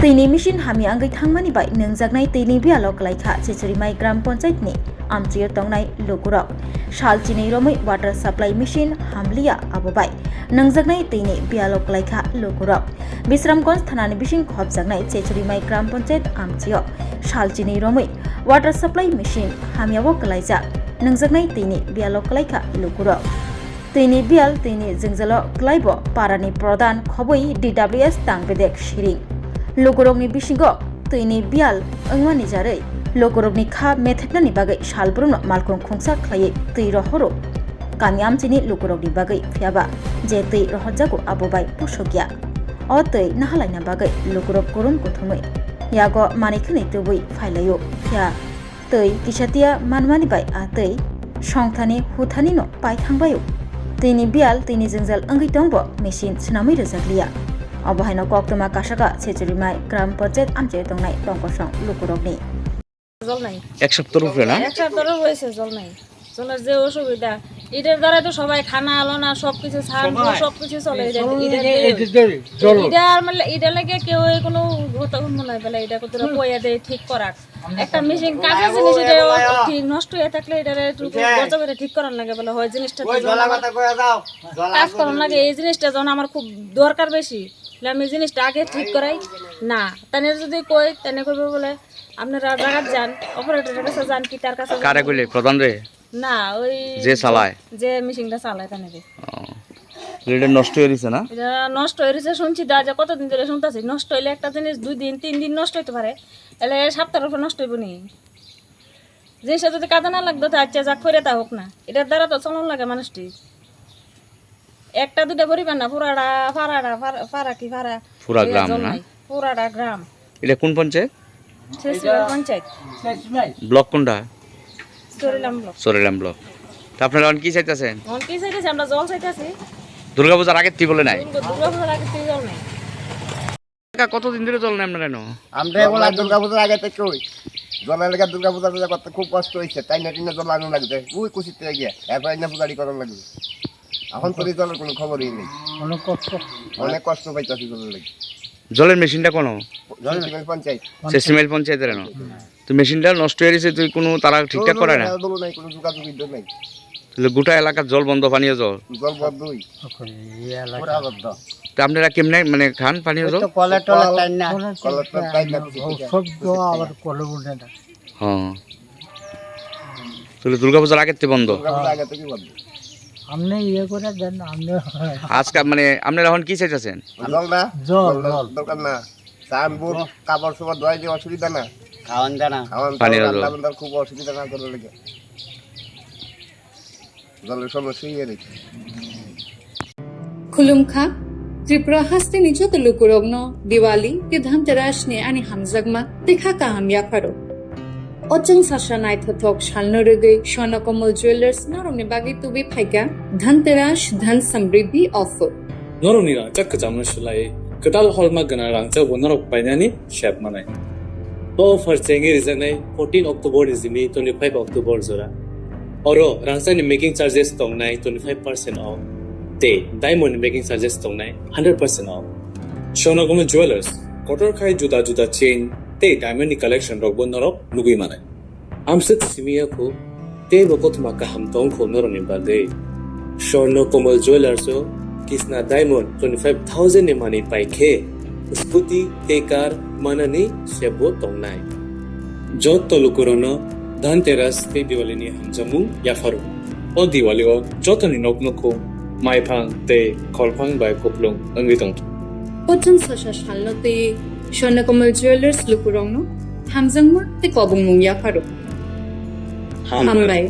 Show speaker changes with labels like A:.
A: Tini mission hami anggai thangmani bai nangjaknai tini bialo Kwlaijakkha Chesurimai gram panchayat ni amchir tongnai Lukurok shalchini romai water supply machine hamlia abobai nangjaknai tini bialo Kwlaijakkha Lukurok Bisramganj thanani bising khobjaknai Chesurimai gram panchayat amchio shalchini romai water supply machine hamiawo Kwlaijak nangjaknai tini bialo Kwlaijakkha Lukurok tini bial tini Jwngjalo Kwlaibo parani pradhan khoboi DWS tangbedek shiring Lukurokni bisingo tini bial angmani jarei Lukurokni kha metheknani bagai salbrumno malkung khungsa khlai tui rohoro kami amchini Lukurokni bagai phiaba je tui rohjago abobai pusogya o tui nahalaina bagai Lukurok korum kothumai yago manikhni tubui phailayo phia tui kisatia manmani bai a tui songthani huthani no pai thangbayo tini bial tini Jwngjal angai tongbo machine snamai rojakliya Obahaino koktoma kasaka Chesurimai gram panchayat amche tongnai tongkosong Lukurokni
B: জল নাই
C: এক সপ্তাহের উপরে না
B: এক সপ্তাহ হয়েছে জল নাই জলের যে অসুবিধা এটার দ্বারা তো সবাই খানা আলো না সবকিছু ছাড় সবকিছু চলে এটা মানে এটা লাগে কেউ কোনো মনে হয় বলে এটা কত পয়সা দেয় ঠিক করার একটা মেশিন কাজের জিনিস এটা ঠিক নষ্ট হয়ে থাকলে এটা গজবে ঠিক করার লাগে বলে হয় জিনিসটা কাজ করার লাগে এই জিনিসটা যখন আমার খুব দরকার বেশি আমি জিনিসটা আগে ঠিক করাই না তাহলে যদি কই তাহলে করবে বলে আপনারা জায়গা যান অপারেটরের কাছে যান কি তার কাছে
C: কারে কইলে প্রধান রে
B: না ওই
C: যে চালায়
B: যে মেশিনটা চালায় তানে রে
C: এটা নষ্ট হয়ে গেছে না
B: এটা নষ্ট হয়ে গেছে শুনছি দা যে কতদিন ধরে শুনতাছি নষ্ট হইলে একটা জিনিস 2 দিন 3 দিন নষ্ট হইতে পারে এলে সপ্তাহের উপর নষ্ট হইব নি জিনিসটা যদি কাজে না লাগতো তো আচ্ছা যাক করে তা হোক না এটার দ্বারা তো চলন লাগে মানুষটি একটা দুটো পরিবার না পুরাটা ফাড়া কি ফাড়া
C: পুরা গ্রাম না
B: পুরাটা গ্রাম
C: এটা কোন পঞ্চায়েত
B: চেসুরিমাই পঞ্চায়েত
C: ব্লক কোনটা
B: চরিলাম ব্লক
C: তা আপনারা কি চাইতেছেন
B: অন কি চাইতেছি আমরা জল চাইতেছি
C: দুর্গাপূজার আগে তুই বলে নাই
B: দুর্গাপূজার আগে তুই জল নাই
C: কতদিন ধরে জল নাই আপনারা কেন
D: আমরা বলা দুর্গাপূজার আগে থেকে ওই জলের লেগে দুর্গাপূজা করতে খুব কষ্ট হয়েছে তাই না টিনে জল লাগানো লাগবে ওই কুচিতে গিয়ে এরপর না পূজারি করার লাগবে এখন তোর জলের কোনো খবরই নেই অনেক কষ্ট পাইতেছি জলের লেগে
C: জলের মেশিনটা কোন
D: পঞ্চায়েত
C: চেসুরিমাই পঞ্চায়েতের না তো মেশিনটা নষ্ট হয়ে গেছে তুই কোনো তারা ঠিকঠাক করে না
D: নাই কোনো যোগাযোগ নাই
C: তাহলে গোটা এলাকার জল বন্ধ পানীয় জল
D: জল বন্ধই পুরা বন্ধ
C: তা আপনারা কেমনে মানে খান পানীয় জল
D: কলের টলা টাইন না
E: সব আবার কলে উঠে না
C: হ্যাঁ তাহলে দুর্গাপূজার আগে থেকে বন্ধ
D: দুর্গাপূজার আগে থেকে বন্ধ
E: আপনি ইয়ে করে দেন আপনি
C: আজকে মানে আপনারা এখন কি চাইতেছেন
D: জল না
E: জল
D: দরকার না চান বুট কাপড় সবার ধোয়াই দিয়ে অসুবিধা না খাওয়ান জানা
C: পানীয় জল
D: খুব অসুবিধা না জলের লেগে জলের সমস্যা ইয়ে রেখে
F: खुलुमखा त्रिपुरा हस्तिनि जो लुकुरगनो दिवाली के धनतेरसनि आनि हामजागमा देखा काहामिया फारो अजों सासा नायथथक सालनोरगै स्वर्णकमल ज्वेलार्स नरमनि बागै तुबि फाइगा धनतेरस धन समृद्धि ऑफर
G: नरमनि रांचा कजामनो सुलाय कटाल हलमा गना रांचा बनरक बायनानि शेप मानाय तो ऑफर चेंगे रिजनाय 14 अक्टोबर इजिनि 25 अक्टोबर जरा अरो रांचानि मेकिंग चार्जेस तंगनाय 25% ऑफ ते डायमंड मेकिंग चार्जेस तंगनाय 100% ऑफ स्वर्णकमल ज्वेलार्स कटर खाय जुदा जुदा चेन ते डायमंड कलेक्शन रक बनरक लुगै मानाय आमसक सिमियाखौ ते बकथमा का हमतों खौ नरनि बागै स्वर्णकमल ज्वेलार्स किसना डायमंड 25,000 ने मानि पाइखे स्कूटी ते कार माननि सेबो तंगनाय जत लुकुरनो धनतेरस ते दिवालीनि हमजमु याफारो ओ दिवालीओ जतनि नकनखौ माइफां ते खलफां बाय कपलुं अंगि दं
F: अजों सासा सालनोते स्वर्णकमल ज्वेलार्स लुकुरंनो हामजंगमा ते कबुंमुं याफारो हामबाय